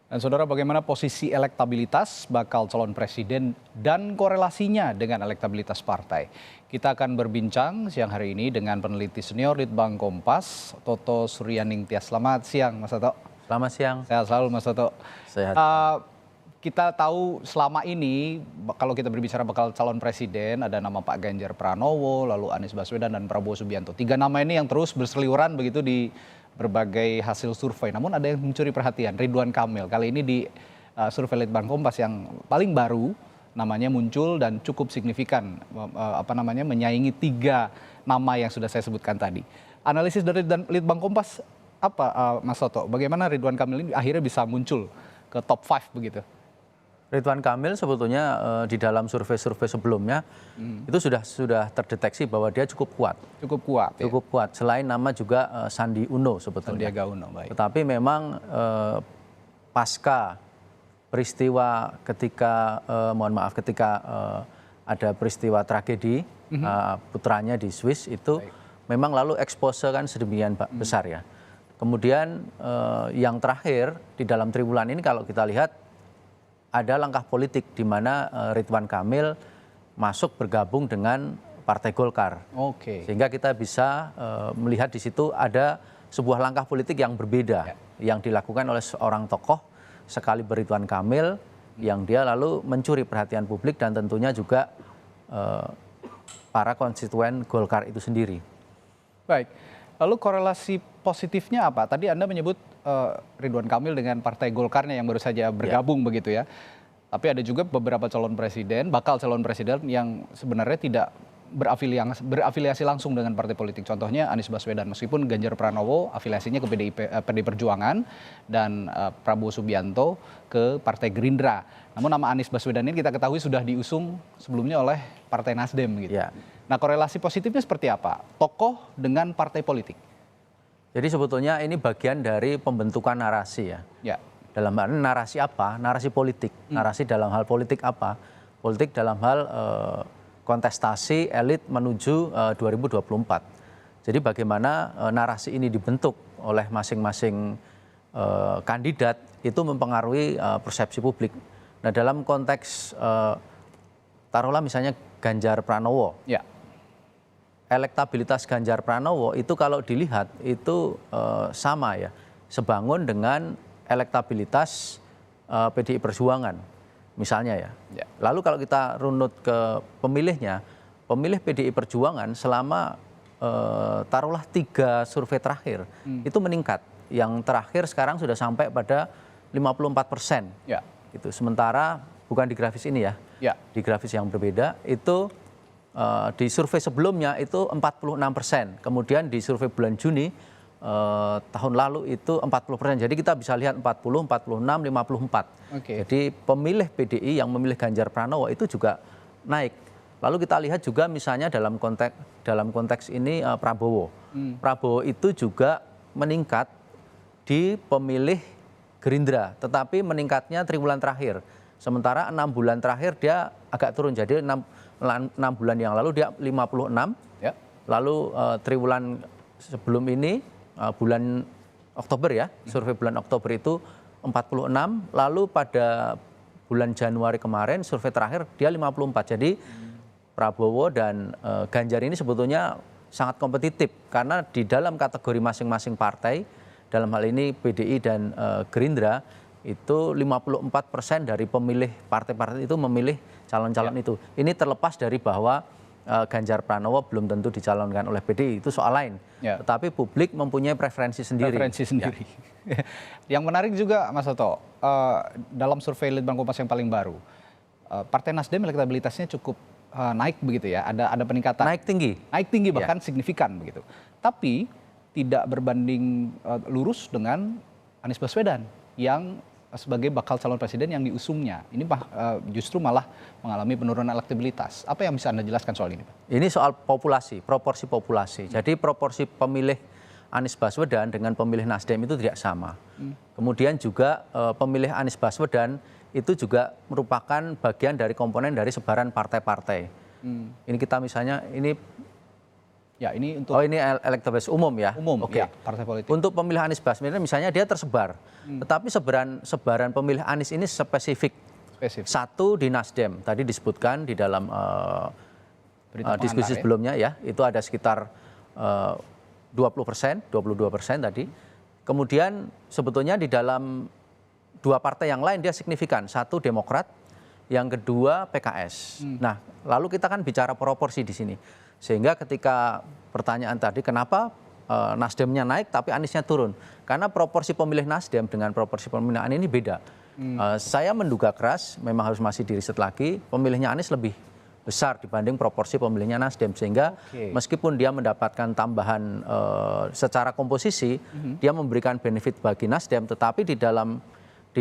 Dan saudara, bagaimana posisi elektabilitas bakal calon presiden dan korelasinya dengan elektabilitas partai? Kita akan berbincang siang hari ini dengan peneliti senior Litbang Kompas, Toto Suryaningtyas. Selamat siang, Mas Toto. Selamat siang. Sehat selalu, Mas Toto. Sehat. Kita tahu selama ini kalau kita berbicara bakal calon presiden ada nama Pak Ganjar Pranowo, lalu Anies Baswedan dan Prabowo Subianto. Tiga nama ini yang terus berseliweran begitu di berbagai hasil survei. Namun ada yang mencuri perhatian, Ridwan Kamil. Kali ini di survei Litbang Kompas yang paling baru namanya muncul dan cukup signifikan menyaingi tiga nama yang sudah saya sebutkan tadi. Analisis dari Litbang Kompas apa, Mas Toto? Bagaimana Ridwan Kamil ini akhirnya bisa muncul ke top 5 begitu? Ridwan Kamil sebetulnya di dalam survei-survei sebelumnya itu sudah terdeteksi bahwa dia cukup kuat. Cukup kuat. Cukup kuat. Selain nama juga Sandi Uno sebetulnya. Sandiaga Uno, baik. Tetapi memang pasca peristiwa ketika ketika ada peristiwa tragedi putranya di Swiss itu memang lalu expose kan sedemikian besar ya. Kemudian yang terakhir di dalam triwulan ini kalau kita lihat ada langkah politik di mana Ridwan Kamil masuk bergabung dengan Partai Golkar. Oke. Sehingga kita bisa melihat di situ ada sebuah langkah politik yang berbeda yang dilakukan oleh seorang tokoh sekaliber Ridwan Kamil yang dia lalu mencuri perhatian publik dan tentunya juga para konstituen Golkar itu sendiri. Baik. Lalu korelasi positifnya apa? Tadi Anda menyebut Ridwan Kamil dengan Partai Golkarnya yang baru saja bergabung begitu ya. Tapi ada juga beberapa bakal calon presiden yang sebenarnya tidak berafiliasi langsung dengan partai politik. Contohnya Anies Baswedan, meskipun Ganjar Pranowo afiliasinya ke PDI Perjuangan dan Prabowo Subianto ke Partai Gerindra. Namun nama Anies Baswedan ini kita ketahui sudah diusung sebelumnya oleh Partai Nasdem gitu. Ya. Nah, korelasi positifnya seperti apa? Tokoh dengan partai politik. Jadi sebetulnya ini bagian dari pembentukan narasi ya. Ya. Dalam hal narasi apa? Narasi politik. Narasi dalam hal politik apa? Politik dalam hal kontestasi elit menuju 2024. Jadi bagaimana narasi ini dibentuk oleh masing-masing kandidat itu mempengaruhi persepsi publik. Nah, dalam konteks taruhlah misalnya Ganjar Pranowo. Ya. Elektabilitas Ganjar Pranowo itu kalau dilihat itu sama ya, sebangun dengan elektabilitas PDI Perjuangan misalnya ya. Lalu kalau kita runut ke pemilihnya, pemilih PDI Perjuangan selama taruhlah 3 survei terakhir itu meningkat. Yang terakhir sekarang sudah sampai pada 54%. Ya. Itu sementara bukan di grafis ini ya. Ya. Di grafis yang berbeda itu di survei sebelumnya itu 46%. Kemudian di survei bulan Juni tahun lalu itu 40%. Jadi kita bisa lihat 40, 46, 54. Oke. Jadi pemilih PDI yang memilih Ganjar Pranowo itu juga naik. Lalu kita lihat juga misalnya dalam konteks ini Prabowo. Prabowo itu juga meningkat di pemilih Gerindra, tetapi meningkatnya triwulan terakhir. Sementara 6 bulan terakhir dia agak turun, jadi 6 bulan yang lalu dia 56, Ya. lalu triwulan sebelum ini bulan Oktober ya, survei bulan Oktober itu 46, lalu pada bulan Januari kemarin survei terakhir dia 54. Jadi Prabowo dan Ganjar ini sebetulnya sangat kompetitif karena di dalam kategori masing-masing partai, dalam hal ini PDI dan Gerindra, itu 54% dari pemilih partai-partai itu memilih calon-calon itu. Ini terlepas dari bahwa Ganjar Pranowo belum tentu dicalonkan oleh PDI, itu soal lain. Ya. Tetapi publik mempunyai preferensi sendiri. Ya. Yang menarik juga, Mas Toto, dalam survei Litbang Kompas yang paling baru, Partai Nasdem elektabilitasnya cukup naik begitu ya, ada peningkatan. Naik tinggi Bahkan signifikan begitu. Tapi tidak berbanding lurus dengan Anies Baswedan yang sebagai bakal calon presiden yang diusungnya. Ini justru malah mengalami penurunan elektabilitas. Apa yang bisa Anda jelaskan soal ini, Pak? Ini soal populasi, proporsi populasi. Jadi proporsi pemilih Anies Baswedan dengan pemilih Nasdem itu tidak sama. Kemudian juga pemilih Anies Baswedan itu juga merupakan bagian dari komponen dari sebaran partai-partai. Ini kita misalnya, ini Ya, ini untuk Oh ini elektabilitas umum ya? umum, Oke. ya, partai politik. Untuk pemilih Anies Baswedan misalnya dia tersebar, tetapi sebaran pemilih Anies ini spesifik. Spesifik. Satu di Nasdem, tadi disebutkan di dalam Berita diskusi pengantar ya. sebelumnya ya, itu ada sekitar 20%, 22% tadi. Kemudian sebetulnya di dalam dua partai yang lain dia signifikan, satu Demokrat, yang kedua PKS. Nah, lalu kita kan bicara proporsi di sini. Sehingga ketika pertanyaan tadi kenapa Nasdemnya naik tapi Aniesnya turun? Karena proporsi pemilih Nasdem dengan proporsi pemilih Anies ini beda. Saya menduga keras, memang harus masih diriset lagi, pemilihnya Anies lebih besar dibanding proporsi pemilihnya Nasdem. Sehingga meskipun dia mendapatkan tambahan secara komposisi, dia memberikan benefit bagi Nasdem, tetapi di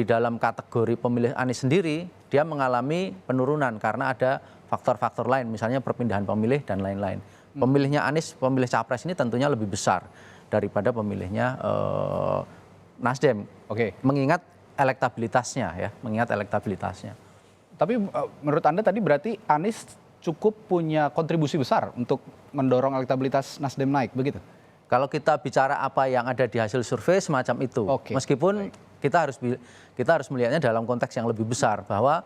dalam kategori pemilih Anies sendiri, dia mengalami penurunan karena ada faktor-faktor lain, misalnya perpindahan pemilih dan lain-lain. Pemilihnya Anies, pemilih Capres ini tentunya lebih besar daripada pemilihnya Nasdem. Oke. Mengingat elektabilitasnya ya, mengingat elektabilitasnya. Tapi menurut Anda tadi berarti Anies cukup punya kontribusi besar untuk mendorong elektabilitas Nasdem naik, begitu? Kalau kita bicara apa yang ada di hasil survei semacam itu, Oke, meskipun kita harus melihatnya dalam konteks yang lebih besar bahwa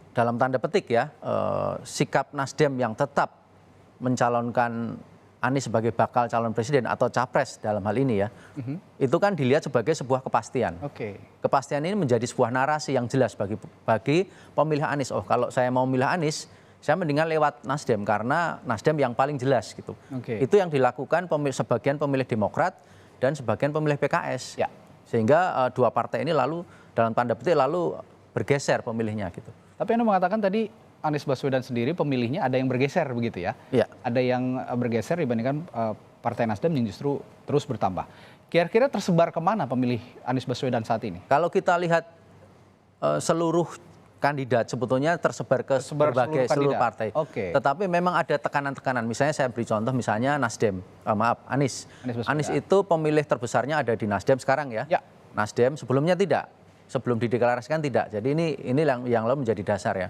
dalam tanda petik ya sikap Nasdem yang tetap mencalonkan Anies sebagai bakal calon presiden atau capres dalam hal ini ya, itu kan dilihat sebagai sebuah kepastian. Oke. Kepastian ini menjadi sebuah narasi yang jelas bagi pemilih Anies. Oh, kalau saya mau milih Anies, saya mendingan lewat Nasdem karena Nasdem yang paling jelas gitu. Oke. Itu yang dilakukan sebagian pemilih Demokrat dan sebagian pemilih PKS. Ya. Sehingga dua partai ini lalu dalam tanda petik lalu bergeser pemilihnya gitu. Tapi Anda mengatakan tadi Anies Baswedan sendiri pemilihnya ada yang bergeser begitu ya? Iya. Ada yang bergeser dibandingkan Partai Nasdem yang justru terus bertambah. Kira-kira tersebar kemana pemilih Anies Baswedan saat ini? Kalau kita lihat seluruh kandidat sebetulnya tersebar ke berbagai seluruh partai. Oke. Tetapi memang ada tekanan-tekanan. Misalnya saya beri contoh misalnya Nasdem, Anies. Anies Baswedan. Anies itu pemilih terbesarnya ada di Nasdem sekarang ya. Ya. Nasdem sebelumnya tidak. Sebelum dideklarasikan tidak. Jadi ini yang lalu menjadi dasar ya.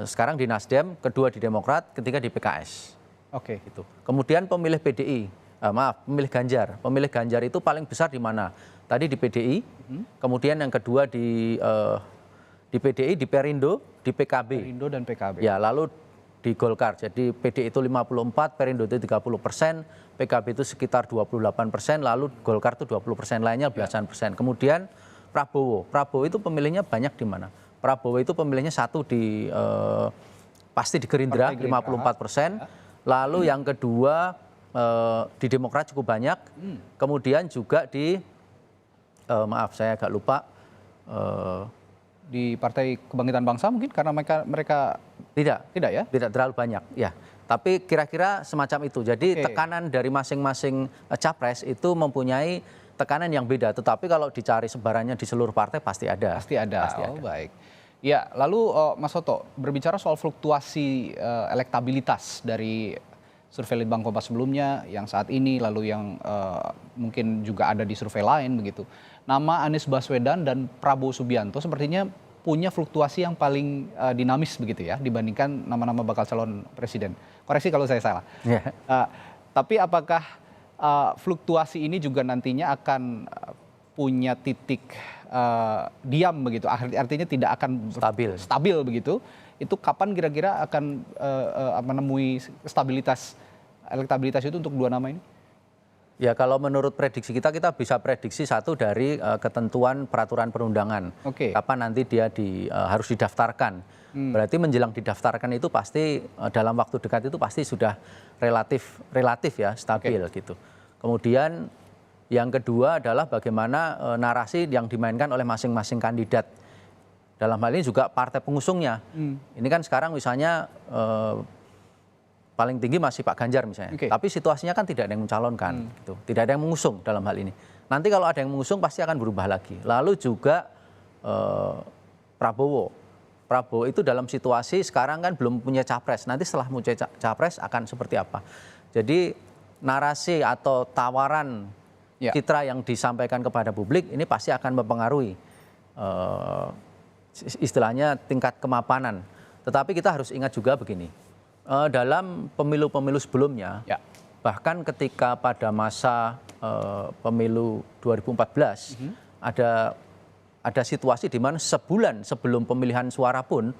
Sekarang di Nasdem, kedua di Demokrat, ketiga di PKS. Oke. Gitu. Kemudian pemilih PDI, pemilih Ganjar. Pemilih Ganjar itu paling besar di mana? Tadi di PDI, kemudian yang kedua di PDI, di Perindo, di PKB. Perindo dan PKB. Ya, lalu di Golkar. Jadi PDI itu 54, Perindo itu 30%, PKB itu sekitar 28%, lalu Golkar itu 20%, lainnya belasan persen. Kemudian Prabowo itu pemilihnya banyak di mana? Prabowo itu pemilihnya satu pasti di Gerindra, 54%. Lalu yang kedua di Demokrat cukup banyak. Kemudian juga di maaf saya agak lupa. Di Partai Kebangkitan Bangsa mungkin karena mereka Tidak ya? Tidak terlalu banyak, ya. Tapi kira-kira semacam itu. Jadi Oke. tekanan dari masing-masing capres itu mempunyai tekanan yang beda. Tetapi kalau dicari sebarannya di seluruh partai pasti ada. Pasti ada. Baik. Ya, lalu Mas Soto, berbicara soal fluktuasi elektabilitas dari survei Litbang Kompas sebelumnya, yang saat ini, lalu yang mungkin juga ada di survei lain begitu. Nama Anies Baswedan dan Prabowo Subianto sepertinya punya fluktuasi yang paling dinamis begitu ya, dibandingkan nama-nama bakal calon presiden. Koreksi kalau saya salah. Yeah. Tapi apakah fluktuasi ini juga nantinya akan punya titik diam begitu, artinya tidak akan stabil begitu. Itu kapan kira-kira akan menemui stabilitas elektabilitas itu untuk dua nama ini? Ya kalau menurut prediksi kita bisa prediksi satu dari ketentuan peraturan perundangan. Oke. Kapan nanti dia harus didaftarkan. Berarti menjelang didaftarkan itu pasti dalam waktu dekat itu pasti sudah relatif ya stabil gitu. Kemudian yang kedua adalah bagaimana narasi yang dimainkan oleh masing-masing kandidat. Dalam hal ini juga partai pengusungnya. Ini kan sekarang misalnya paling tinggi masih Pak Ganjar misalnya. Tapi situasinya kan tidak ada yang mencalonkan, gitu. Tidak ada yang mengusung dalam hal ini. Nanti kalau ada yang mengusung pasti akan berubah lagi. Lalu juga Prabowo itu dalam situasi sekarang kan belum punya capres. Nanti setelah punya capres akan seperti apa? Jadi narasi atau tawaran citra yang disampaikan kepada publik ini pasti akan mempengaruhi istilahnya tingkat kemapanan. Tetapi kita harus ingat juga begini. Dalam pemilu-pemilu sebelumnya, Ya. bahkan ketika pada masa pemilu 2014, ada situasi di mana sebulan sebelum pemilihan suara pun,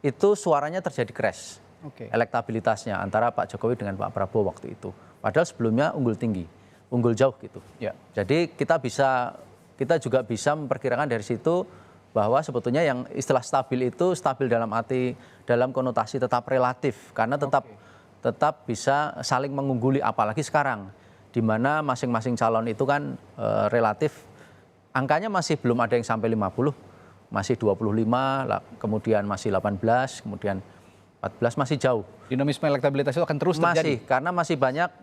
itu suaranya terjadi crash. Oke. Elektabilitasnya antara Pak Jokowi dengan Pak Prabowo waktu itu. Padahal sebelumnya unggul tinggi, unggul jauh gitu. Ya. Jadi kita juga bisa memperkirakan dari situ bahwa sebetulnya yang istilah stabil itu stabil dalam konotasi tetap relatif, karena tetap bisa saling mengungguli, apalagi sekarang di mana masing-masing calon itu kan relatif angkanya masih belum ada yang sampai 50, masih 25, kemudian masih 18, kemudian 14, masih jauh. Dinamisme elektabilitas itu akan terus terjadi. Karena masih banyak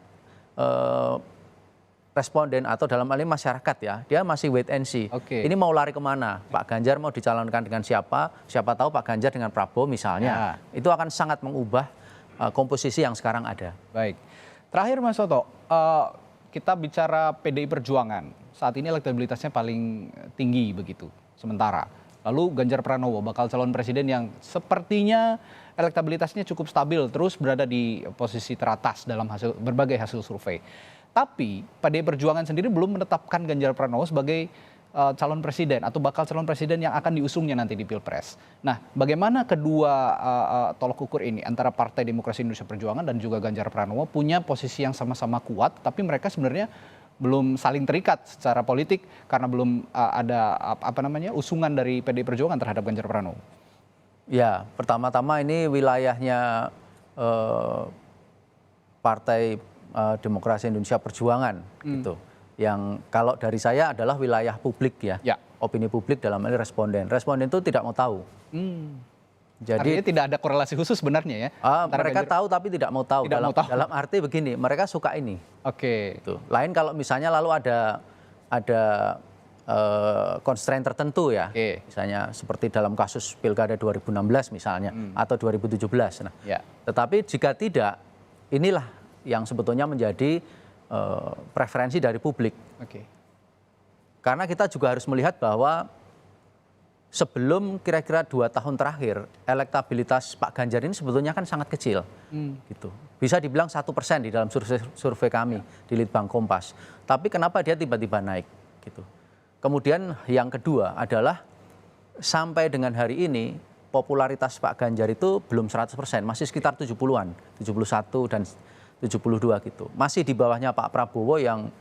responden atau dalam hal ini masyarakat ya, dia masih wait and see. Oke. Ini mau lari kemana? Pak Ganjar mau dicalonkan dengan siapa? Siapa tahu Pak Ganjar dengan Prabowo misalnya. Itu akan sangat mengubah komposisi yang sekarang ada. Baik. Terakhir Mas Toto, kita bicara PDI Perjuangan. Saat ini elektabilitasnya paling tinggi begitu, sementara. Lalu Ganjar Pranowo bakal calon presiden yang sepertinya elektabilitasnya cukup stabil, terus berada di posisi teratas dalam berbagai hasil survei. Tapi PDI Perjuangan sendiri belum menetapkan Ganjar Pranowo sebagai calon presiden atau bakal calon presiden yang akan diusungnya nanti di Pilpres. Nah, bagaimana kedua tolok ukur ini antara Partai Demokrasi Indonesia Perjuangan dan juga Ganjar Pranowo punya posisi yang sama-sama kuat, tapi mereka sebenarnya belum saling terikat secara politik karena belum ada usungan dari PDI Perjuangan terhadap Ganjar Pranowo. Ya, pertama-tama ini wilayahnya Partai Demokrasi Indonesia Perjuangan gitu. Yang kalau dari saya adalah wilayah publik ya. Opini publik dalam hal ini responden. Responden itu tidak mau tahu. Jadi artinya tidak ada korelasi khusus sebenarnya ya. Mereka tahu tapi tidak mau tahu. Dalam arti begini, mereka suka ini. Oke. Gitu. Lain kalau misalnya lalu ada constraint tertentu ya. Misalnya seperti dalam kasus Pilkada 2016 misalnya atau 2017. Nah, tetapi jika tidak, inilah yang sebetulnya menjadi preferensi dari publik. Karena kita juga harus melihat bahwa sebelum kira-kira 2 tahun terakhir, elektabilitas Pak Ganjar ini sebetulnya kan sangat kecil. Gitu. Bisa dibilang 1% di dalam survei kami di Litbang Kompas. Tapi kenapa dia tiba-tiba naik? Gitu. Kemudian yang kedua adalah sampai dengan hari ini popularitas Pak Ganjar itu belum 100%, masih sekitar 70-an, 71 dan 72 gitu. Masih di bawahnya Pak Prabowo yang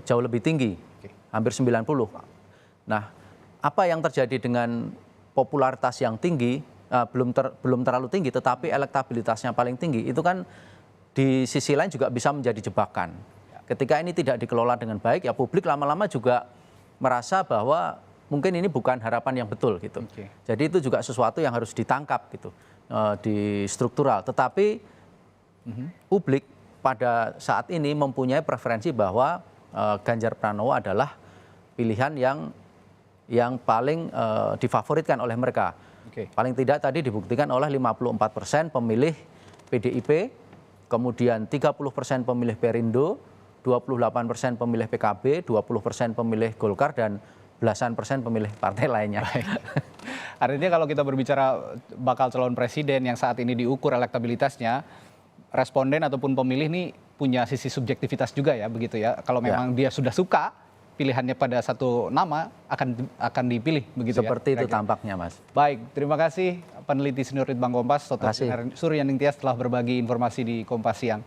jauh lebih tinggi, hampir 90. Nah, apa yang terjadi dengan popularitas yang tinggi, belum terlalu tinggi, tetapi elektabilitasnya paling tinggi, itu kan di sisi lain juga bisa menjadi jebakan. Ketika ini tidak dikelola dengan baik, ya publik lama-lama juga merasa bahwa mungkin ini bukan harapan yang betul gitu. Jadi itu juga sesuatu yang harus ditangkap gitu, di struktural. Tetapi publik pada saat ini mempunyai preferensi bahwa Ganjar Pranowo adalah pilihan yang paling difavoritkan oleh mereka. Paling tidak tadi dibuktikan oleh 54% pemilih PDIP, kemudian 30% pemilih Perindo, 28% pemilih PKB, 20% pemilih Golkar, dan belasan persen pemilih partai lainnya. Artinya kalau kita berbicara bakal calon presiden yang saat ini diukur elektabilitasnya, responden ataupun pemilih ini punya sisi subjektivitas juga ya, begitu ya. Kalau memang dia sudah suka pilihannya pada satu nama akan dipilih begitu. Seperti itu tampaknya, Mas. Baik, terima kasih peneliti senior Litbang Kompas Toto Suryaningtyas telah berbagi informasi di Kompas Siang.